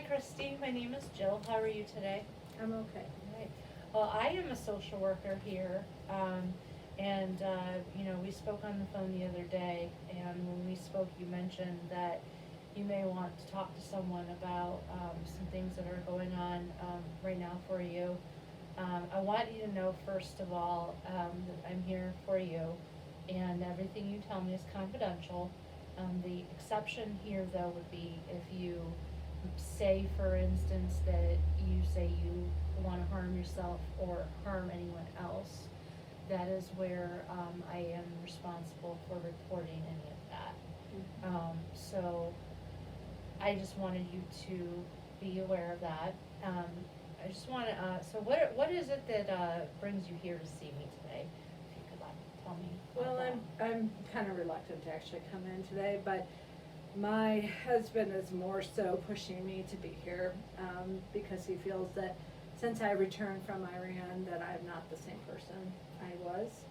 Christy. My name is Jill. How are you today? I'm okay. All right. Well, I am a social worker here, and we spoke on the phone the other day, and when we spoke, you mentioned that you may want to talk to someone about some things that are going on right now for you. I want you to know, first of all, that I'm here for you, and everything you tell me is confidential. The exception here, though, would be if you say, for instance, that you say you want to harm yourself or harm anyone else. That is where I am responsible for reporting any of that. So I just wanted you to be aware of that. I just want to, so what is it that brings you here to see me today? If you could tell me Well, about that. I'm kind of reluctant to actually come in today, but my husband is more so pushing me to be here, because he feels that since I returned from Iran that I'm not the same person I was.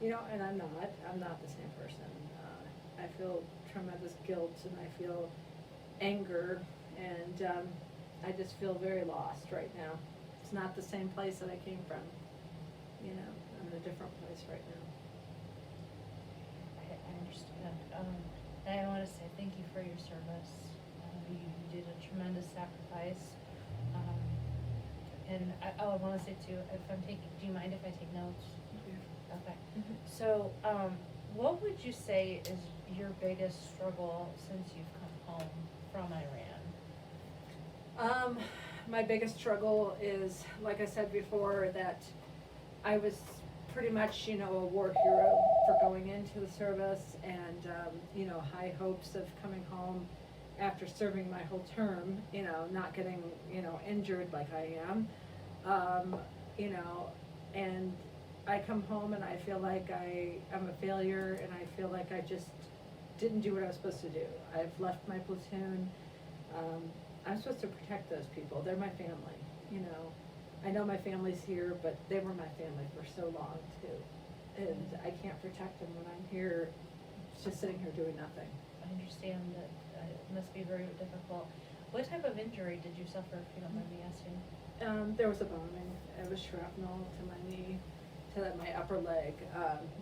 And I'm not the same person. I feel tremendous guilt and I feel anger and I just feel very lost right now. It's not the same place that I came from. I'm in a different place right now. I understand. And I want to say thank you for your service. You did a tremendous sacrifice. And I want to say too, do you mind if I take notes? Okay. So, what would you say is your biggest struggle since you've come home from Iran? My biggest struggle is, like I said before, that I was pretty much, a war hero for going into the service and, high hopes of coming home after serving my whole term, not getting, injured like I am. And I come home and I feel like I'm a failure and I feel like I just didn't do what I was supposed to do. I've left my platoon. I'm supposed to protect those people. They're my family, I know my family's here, but they were my family for so long too. And I can't protect them when I'm here, just sitting here doing nothing. I understand that it must be very difficult. What type of injury did you suffer, if you don't mind me asking? There was a bombing. It was shrapnel to my knee, to my upper leg.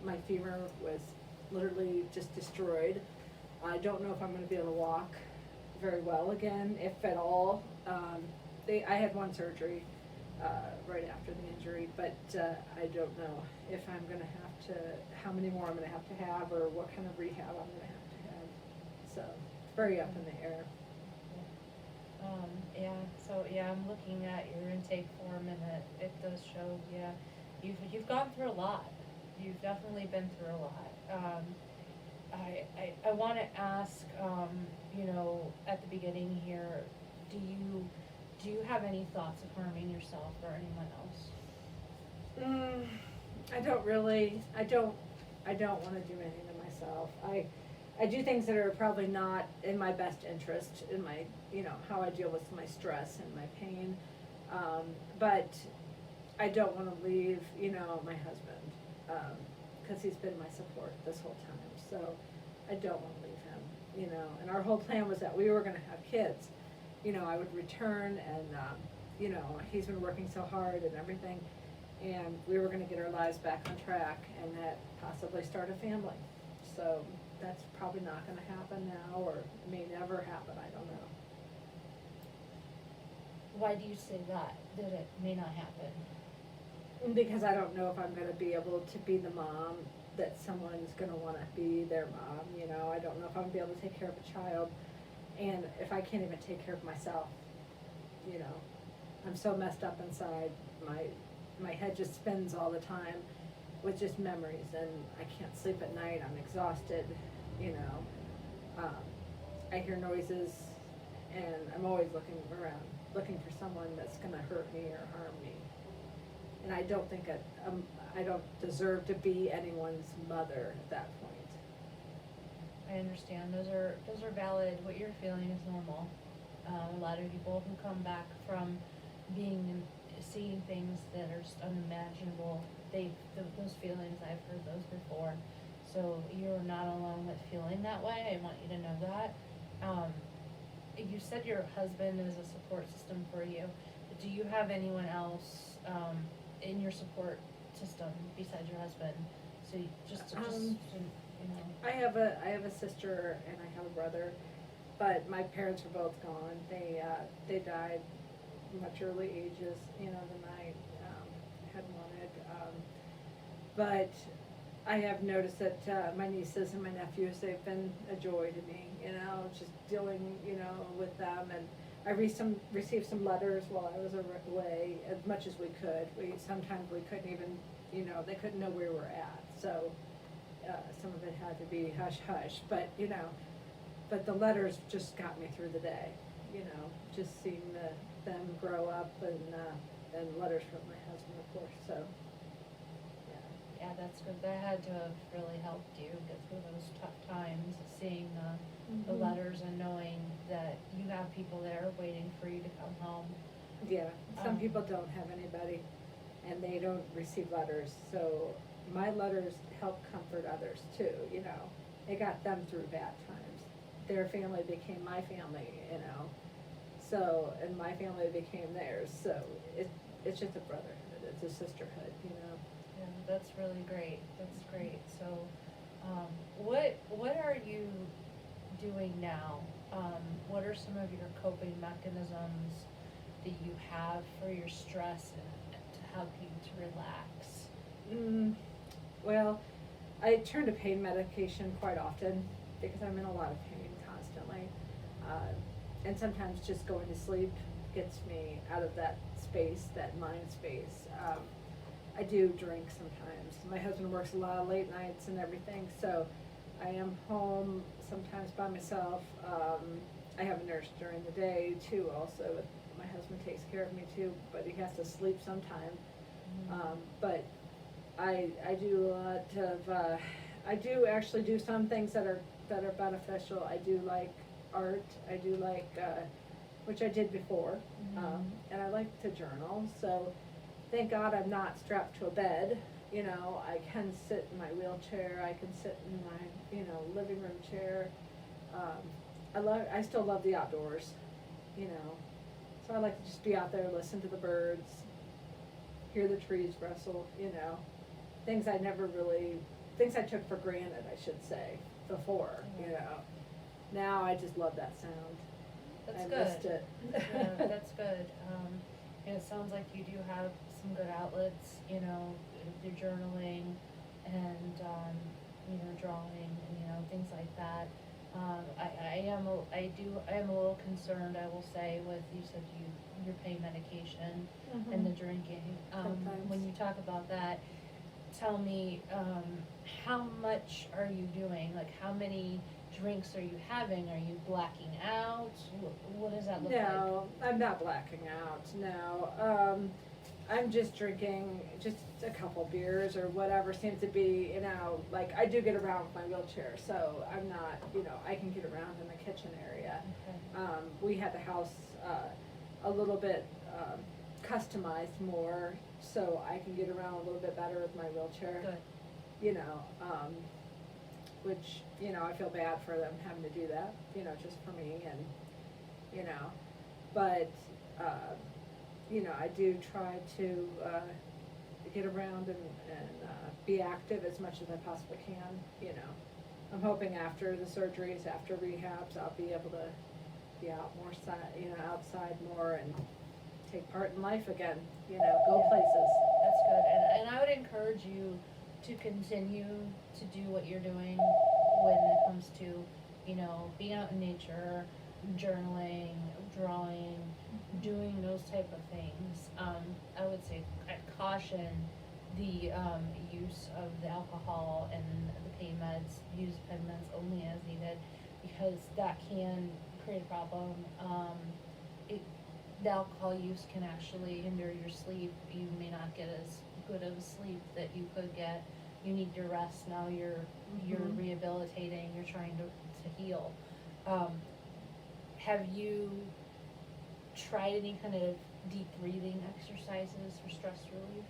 My femur was literally just destroyed. I don't know if I'm going to be able to walk very well again, if at all. I had one surgery right after the injury, but I don't know if I'm going to have to, how many more I'm going to have, or what kind of rehab I'm going to have. So, very up in the air. I'm looking at your intake form and it does show, you've gone through a lot. You've definitely been through a lot. I want to ask, at the beginning here, do you have any thoughts of harming yourself or anyone else? I don't want to do anything to myself. I do things that are probably not in my best interest, in my, how I deal with my stress and my pain. But I don't want to leave, my husband, because he's been my support this whole time. So I don't want to leave him, and our whole plan was that we were going to have kids. I would return and, he's been working so hard and everything. And we were going to get our lives back on track and that possibly start a family. So that's probably not going to happen now, or may never happen, I don't know. Why do you say that it may not happen? Because I don't know if I'm going to be able to be the mom that someone's going to want to be their mom, I don't know if I'm going to be able to take care of a child, and if I can't even take care of myself, I'm so messed up inside, my head just spins all the time with just memories, and I can't sleep at night, I'm exhausted, I hear noises, and I'm always looking around, looking for someone that's gonna hurt me or harm me. And I don't think I don't deserve to be anyone's mother at that point. I understand. Those are valid. What you're feeling is normal. A lot of people who come back from seeing things that are just unimaginable, those feelings, I've heard those before. So you're not alone with feeling that way. I want you to know that. you said your husband is a support system for you, but do you have anyone else, in your support system besides your husband? So you know. I have a sister and I have a brother, but my parents are both gone. They died much early ages, you know, than I had wanted. But I have noticed that my nieces and my nephews, they've been a joy to me, you know, just dealing, you know, with them. And I received some letters while I was away, as much as we could. Sometimes we couldn't even, you know, they couldn't know where we were at. So some of it had to be hush hush, but you know, but the letters just got me through the day, you know, just seeing them grow up and letters from my husband, of course, so, Yeah, that's good. That had to have really helped you get through those tough times, seeing the Mhm. letters and knowing that you have people there waiting for you to come home. yeah. Some Um, people don't have anybody and they don't receive letters, so my letters help comfort others too, you know. It got them through bad times. Their family became my family, you know, so, and my family became theirs, so it's just a brotherhood, it's a sisterhood, you know. Yeah, that's really great. That's great. So, what are you doing now? What are some of your coping mechanisms that you have for your stress and to help you to relax? Well, I turn to pain medication quite often because I'm in a lot of pain constantly. And sometimes just going to sleep gets me out of that space, that mind space. I do drink sometimes. My husband works a lot of late nights and everything, so I am home sometimes by myself. I have a nurse during the day too also. My husband takes care of me too, but he has to sleep sometime. But I do a lot of, I do actually do some things that are beneficial. I do like art, I do like, which I did before, and I like to journal, so thank God I'm not strapped to a bed, you know, I can sit in my wheelchair, I can sit in my, you know, living room chair. I still love the outdoors, you know, so I like to just be out there, listen to the birds, hear the trees rustle, you know, things I took for granted, I should say, before, you know. Now I just love that sound. That's I good. missed it. Yeah, that's good. And it sounds like you do have some good outlets, you know, through journaling and, you know, drawing and, you know, things like that. I am a little concerned, I will say, with, you said your pain medication and the drinking. Sometimes. When you talk about that, tell me, how much are you doing? Like, how many drinks are you having? Are you blacking out? What does that look like? No, I'm not blacking out, no. I'm just drinking just a couple beers or whatever seems to be, you know, like I do get around with my wheelchair, so I'm not, you know, I can get around in the kitchen area. Okay. We had the house, a little bit, customized more, so I can get around a little bit better with my wheelchair. Good. You know, which, you know, I feel bad for them having to do that, you know, just for me and, you know, but, you know, I do try to, get around and be active as much as I possibly can, you know. I'm hoping after the surgeries, after rehabs, I'll be able to be out more outside more and take part in life again, you know, go Yeah. places. That's good, and I would encourage you to continue to do what you're doing when it comes to, you know, being out in nature, journaling, drawing, doing those type of things. I would say I'd caution the use of the alcohol and the pain meds, use pain meds only as needed, because that can create a problem. The alcohol use can actually hinder your sleep. You may not get as good of sleep that you could get. You need your rest. Now you're Mhm. rehabilitating. You're trying to heal. Have you tried any kind of deep breathing exercises for stress relief?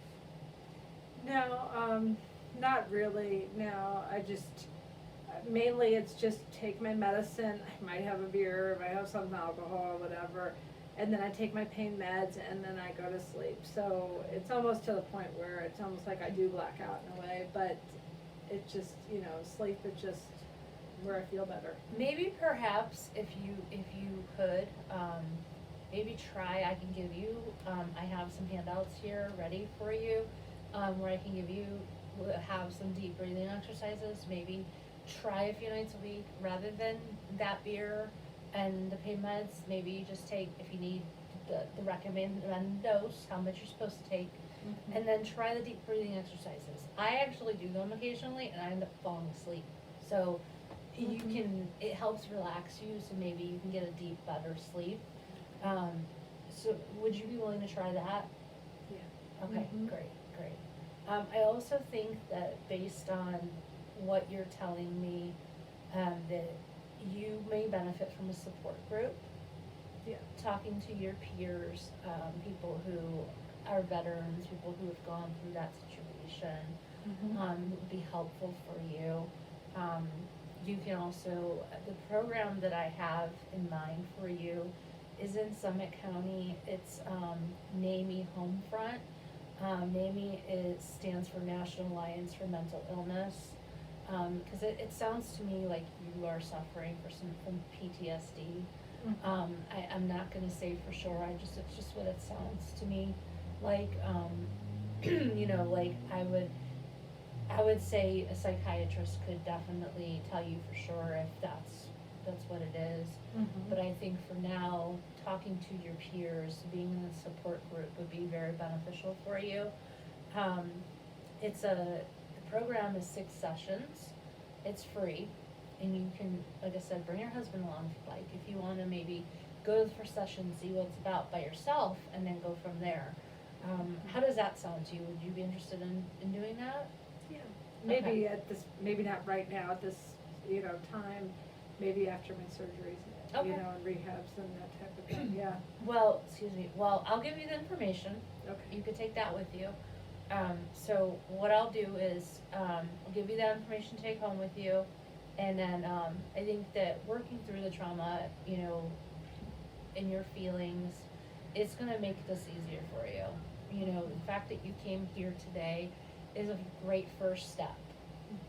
No, not really, no, mainly it's just take my medicine, I might have a beer, I might have some alcohol, whatever, and then I take my pain meds and then I go to sleep. So it's almost to the point where it's almost like I do black out in a way, but it just, you know, sleep is just where I feel better. Maybe perhaps if you could, maybe try, I can give you, I have some handouts here ready for you, where I can give you, have some deep breathing exercises, maybe try a few nights a week, rather than that beer and the pain meds, maybe you just take, if you need the recommended dose, how much you're supposed to take, and then try the deep breathing exercises. I actually do them occasionally and I end up falling asleep, so you can, it helps relax you, so maybe you can get a deep, better sleep. So would you be willing to try that? Yeah. Okay, Mhm. great. I also think that based on what you're telling me, that you may benefit from a support group, Yeah. talking to your peers, people who are veterans, people who have gone through that situation, would be helpful for you. You can also, the program that I have in mind for you is in Summit County. It's NAMI Homefront. NAMI stands for National Alliance for Mental Illness. Because it sounds to me like you are suffering from PTSD. I'm not gonna say for sure, it's just what it sounds to me like. You know, like I would say a psychiatrist could definitely tell you for sure if that's what it is. But I think for now, talking to your peers, being in a support group would be very beneficial for you. The program is 6 sessions. It's free, and you can, like I said, bring your husband along if you like. If you wanna maybe go to the first session, see what it's about by yourself, and then go from there. How does that sound to you? Would you be interested in doing that? Yeah. Maybe Okay. at this, maybe not right now at this, you know, time, maybe after my surgeries, Okay. you know, and rehabs and that type of thing, yeah. Well, excuse me, I'll give you the information. Okay. You could take that with you. So what I'll do is, I'll give you that information to take home with you. And then, I think that working through the trauma, you know, and your feelings, it's gonna make this easier for you. You know, the fact that you came here today is a great first step.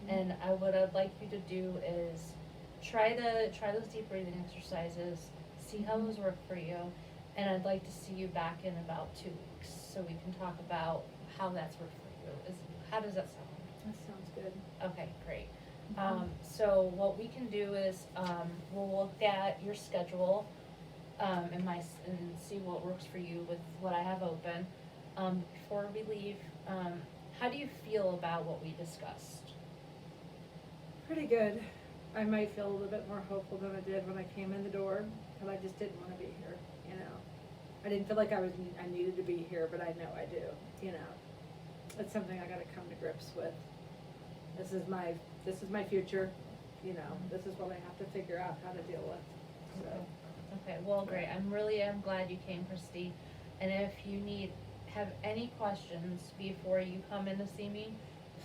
And what I'd like you to do is try those deep breathing exercises, see how those work for you, and I'd like to see you back in about 2 weeks so we can talk about how that's worked for you. How does that sound? That sounds good. Okay, great. So what we can do is, we'll look at your schedule, and see what works for you with what I have open. Before we leave, how do you feel about what we discussed? Pretty good. I might feel a little bit more hopeful than I did when I came in the door, because I just didn't wanna be here, you know. I didn't feel like I needed to be here, but I know I do, you know. It's something I gotta come to grips with. This is my future, you know, this is what I have to figure out how to deal with, so. Okay, well, great, I'm glad you came, Christy, and if you have any questions before you come in to see me,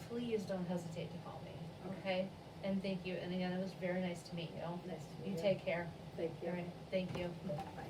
please don't hesitate to call me, okay? And thank you, and again, it was very nice to meet you. Nice to meet you. You take care. Thank you. All right, thank you. Bye.